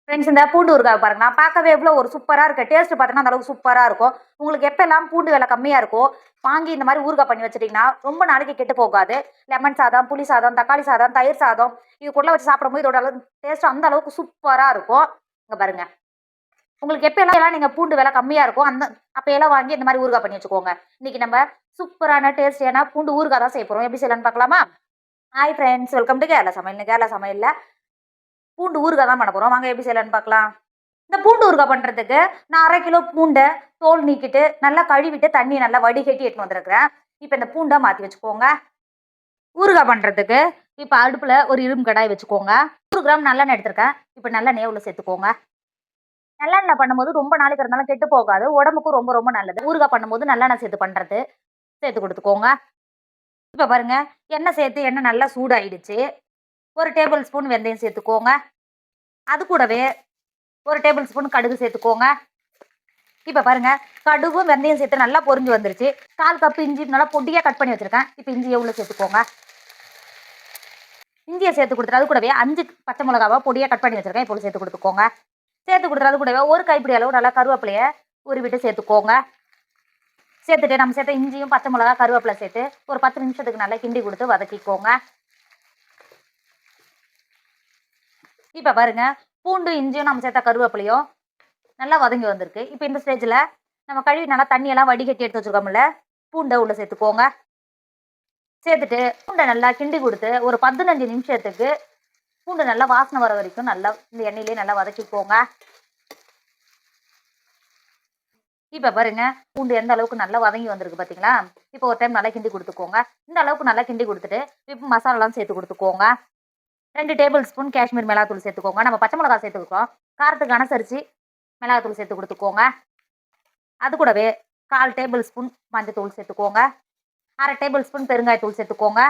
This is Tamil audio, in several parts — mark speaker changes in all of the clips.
Speaker 1: ஃப்ரெண்ட்ஸ் இந்த பூண்டு ஊறுகாய் பாருங்க நான் பார்க்கவே எவ்வளோ ஒரு சூப்பராக இருக்கு. டேஸ்ட் பார்த்தீங்கன்னா அந்த அளவுக்கு சூப்பராக இருக்கும். உங்களுக்கு எப்பெல்லாம் பூண்டு விலை கம்மியாக இருக்கோ வாங்கி இந்த மாதிரி ஊறுகாய் பண்ணி வச்சிட்டிங்கன்னா ரொம்ப நாளைக்கு கெட்டு போகாது. லெமன் சாதம், புளி சாதம், தக்காளி சாதம், தயிர் சாதம் இது கூட வச்சு சாப்பிடும்போது இதோட அளவு டேஸ்ட் அந்த அளவுக்கு சூப்பராக இருக்கும். இங்கே பாருங்க உங்களுக்கு எப்பெல்லாம் நீங்கள் பூண்டு விலை கம்மியாக இருக்கும் அப்போயெல்லாம் வாங்கி இந்த மாதிரி ஊறுகாய் பண்ணி வச்சுக்கோங்க. இன்னைக்கு நம்ம சூப்பரான டேஸ்டியான பூண்டு ஊறுகாய் தான் செய்ய போகிறோம். எப்படி செய்யலாம்னு பார்க்கலாமா? Hi friends, welcome to Kerala சமையல். கேரளா சமையலில் பூண்டு ஊறுகாய் தான் பண்ண போகிறோம். வாங்க எப்படி செய்யலாம்னு பார்க்கலாம். இந்த பூண்டு ஊறுகாய் பண்ணுறதுக்கு நான் 1/2 கிலோ பூண்டை தோல் நீக்கிட்டு நல்லா கழுவிட்டு தண்ணி நல்லா வடிகட்டி எடுத்துன்னு வந்திருக்கிறேன். இப்போ இந்த பூண்டை மாற்றி வச்சுக்கோங்க. ஊறுகாய் பண்ணுறதுக்கு இப்போ அடுப்பில் ஒரு இரும்பு கடாய் வச்சுக்கோங்க. 100 கிராம் நல்லெண்ணெய் எடுத்திருக்கேன். இப்போ நல்லெண்ணெய் உள்ள சேர்த்துக்கோங்க. நல்லெண்ணெய் பண்ணும்போது ரொம்ப நாளைக்கு இருந்தாலும் கெட்டு போகாது. உடம்புக்கும் ரொம்ப ரொம்ப நல்லது. ஊறுகாய் பண்ணும்போது நல்லெண்ணெய் சேர்த்து கொடுத்துக்கோங்க. இப்போ பாருங்க எண்ணெய் சேர்த்து எண்ணெய் நல்லா சூடாயிடுச்சு. 1 டேபிள் ஸ்பூன் வெந்தயம் சேர்த்துக்கோங்க. அது கூடவே 1 டேபிள் ஸ்பூன் கடுகு சேர்த்துக்கோங்க. இப்போ பாருங்க கடுகும் வெந்தயம் சேர்த்து நல்லா பொரிஞ்சு வந்துருச்சு. 1/4 கப் இஞ்சி நல்லா பொடியாக கட் பண்ணி வச்சிருக்கேன். இப்போ இஞ்சியை உள்ள சேர்த்துக்கோங்க. இஞ்சியை சேர்த்து கொடுத்துட்டு அது கூடவே 5 பச்சை மிளகாவை பொடியாக கட் பண்ணி வச்சிருக்கேன். இப்போ சேர்த்து கொடுத்துக்கோங்க. சேர்த்து கொடுத்துட்டு அது கூடவே 1 கைப்பிடி அளவு நல்லா கருவேப்பிலையை உருவிட்டு சேர்த்துக்கோங்க. சேர்த்துட்டு நம்ம சேர்த்த இஞ்சியும் பச்சை மிளகா கருவேப்பிலை சேர்த்து ஒரு 10 நிமிஷத்துக்கு நல்லா கிண்டி கொடுத்து வதக்கிக்கோங்க. இப்போ பாருங்க பூண்டு இஞ்சியும் நம்ம சேர்த்த கருவேப்பிலையும் நல்லா வதங்கி வந்திருக்கு. இப்போ இந்த ஸ்டேஜில் நம்ம கழுவி நல்லா தண்ணியெல்லாம் வடிகட்டி எடுத்து வச்சுருக்கோம்ல பூண்டை உள்ள சேர்த்துக்கோங்க. சேர்த்துட்டு பூண்டை நல்லா கிண்டி கொடுத்து ஒரு 15 நிமிஷத்துக்கு பூண்டு நல்லா வாசனை வர வரைக்கும் நல்லா இந்த எண்ணெயிலே நல்லா வதக்கிக்கோங்க. இப்போ பாருங்க பூண்டு எந்த அளவுக்கு நல்லா வதங்கி வந்திருக்கு பார்த்தீங்களா? இப்போ ஒரு டைம் நல்லா கிண்டி கொடுத்துக்கோங்க. இந்த அளவுக்கு நல்லா கிண்டி கொடுத்துட்டு இப்போ மசாலாலாம் சேர்த்து கொடுத்துக்கோங்க. 2 டேபிள் ஸ்பூன் காஷ்மீர் மிளகாத்தூள் சேர்த்துக்கோங்க. நம்ம பச்சை மிளகா சேர்த்துக்கிறோம். காரத்துக்கு அனுசரித்து மிளகாத்தூள் சேர்த்து கொடுத்துக்கோங்க. அது கூடவே 1/4 டேபிள் ஸ்பூன் மஞ்சத்தூள் சேர்த்துக்கோங்க. 1/2 டேபிள் ஸ்பூன் பெருங்காயத்தூள் சேர்த்துக்கோங்க.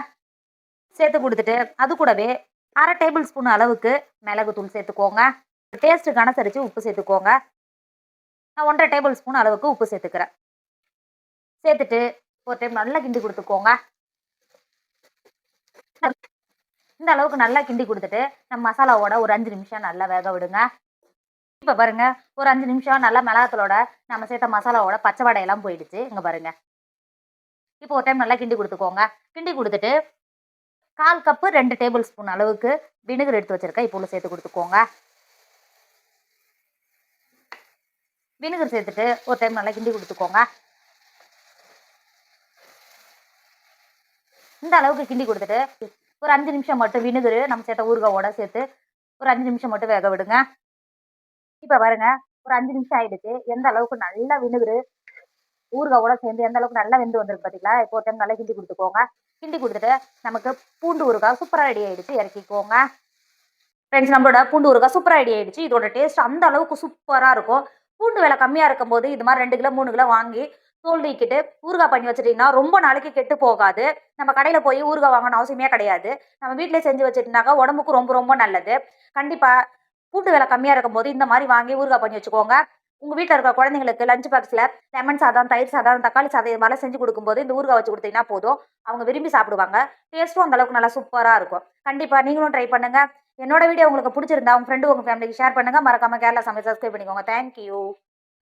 Speaker 1: சேர்த்து கொடுத்துட்டு அது கூடவே 1/2 டேபிள் ஸ்பூன் அளவுக்கு மிளகுத்தூள் சேர்த்துக்கோங்க. டேஸ்ட்டுக்கு அனுசரித்து உப்பு சேர்த்துக்கோங்க. நான் 1/2 டேபிள் ஸ்பூன் அளவுக்கு உப்பு சேர்த்துக்கிறேன். சேர்த்துட்டு ஒரு டைம் நல்லா கிண்டி கொடுத்துக்கோங்க. இந்த அளவுக்கு நல்லா கிண்டி கொடுத்துட்டு நம்ம மசாலாவோட ஒரு 5 நிமிஷம் நல்லா வேக விடுங்க. இப்போ பாருங்க ஒரு 5 நிமிஷம் நல்லா மிளகாத்தூளோட நம்ம சேர்த்த மசாலாவோட பச்சை வடையெல்லாம் போயிடுச்சு. இங்கே பாருங்க இப்போ ஒரு டைம் நல்லா கிண்டி கொடுத்துக்கோங்க. கிண்டி கொடுத்துட்டு 1/4 கப்பு 2 டேபிள் ஸ்பூன் அளவுக்கு வினிகர் எடுத்து வச்சிருக்கேன். இப்போ உள்ள சேர்த்து கொடுத்துக்கோங்க. வினிகர் சேர்த்துட்டு ஒரு டைம் நல்லா கிண்டி கொடுத்துக்கோங்க. இந்த அளவுக்கு கிண்டி கொடுத்துட்டு ஒரு 5 நிமிஷம் மட்டும் வினிகர் நம்ம சேர்த்த ஊறுகாவோட சேர்த்து ஒரு 5 நிமிஷம் மட்டும் வேக விடுங்க. இப்போ பாருங்க ஒரு 5 நிமிஷம் ஆயிடுச்சு. எந்த அளவுக்கு நல்லா வினிகர் ஊறுகாவோட சேர்ந்து எந்த அளவுக்கு நல்லா வெந்து வந்திருக்கு பார்த்தீங்களா? இப்போ ஒரு டைம் நல்லா கிண்டி கொடுத்துக்கோங்க. கிண்டி கொடுத்துட்டு நமக்கு பூண்டு ஊறுகாய் சூப்பராக ரெடி ஆயிடுச்சு. இறக்கிக்கோங்க. ஃப்ரெண்ட்ஸ் நம்மளோட பூண்டு ஊறுகாய் சூப்பராக ரெடி ஆயிடுச்சு. இதோட டேஸ்ட் அந்த அளவுக்கு சூப்பராக இருக்கும். பூண்டு விலை கம்மியாக இருக்கும் போது இது மாதிரி 2 கிலோ 3 கிலோ வாங்கி தோல் நீக்கிட்டு ஊறுகாய் பண்ணி வச்சுட்டிங்கன்னா ரொம்ப நாளைக்கு கெட்டு போகாது. நம்ம கடையில் போய் ஊறுகாய் வாங்கணும் அவசியமே கிடையாது. நம்ம வீட்டிலே செஞ்சு வச்சுட்டுனாக்கா உடம்புக்கு ரொம்ப ரொம்ப நல்லது. கண்டிப்பாக பூண்டு விலை கம்மியாக இருக்கும்போது இந்த மாதிரி வாங்கி ஊறுகாய் பண்ணி வச்சுக்கோங்க. உங்கள் வீட்டில் இருக்கிற குழந்தைங்களுக்கு லஞ்ச் பாக்ஸில் லெமன் சாதம், தயிர் சாதம், தக்காளி சாதம் இது மாதிரிலாம் செஞ்சு கொடுக்கும்போது இந்த ஊறுகாய் வச்சு கொடுத்தீங்கன்னா போதும். அவங்க விரும்பி சாப்பிடுவாங்க. டேஸ்ட்டும் அந்த அளவுக்கு நல்லா சூப்பராக இருக்கும். கண்டிப்பாக நீங்களும் ட்ரை பண்ணுங்கள். என்னோட வீடியோ உங்களுக்கு பிடிச்சிருந்தா உங்கள் ஃப்ரெண்டு உங்கள் ஃபேமிலிக்கு ஷேர் பண்ணுங்கள். மறக்காமல் கேரளா சமையல் சப்ஸ்கிரைப் பண்ணிக்கோங்க. தேங்க்யூ.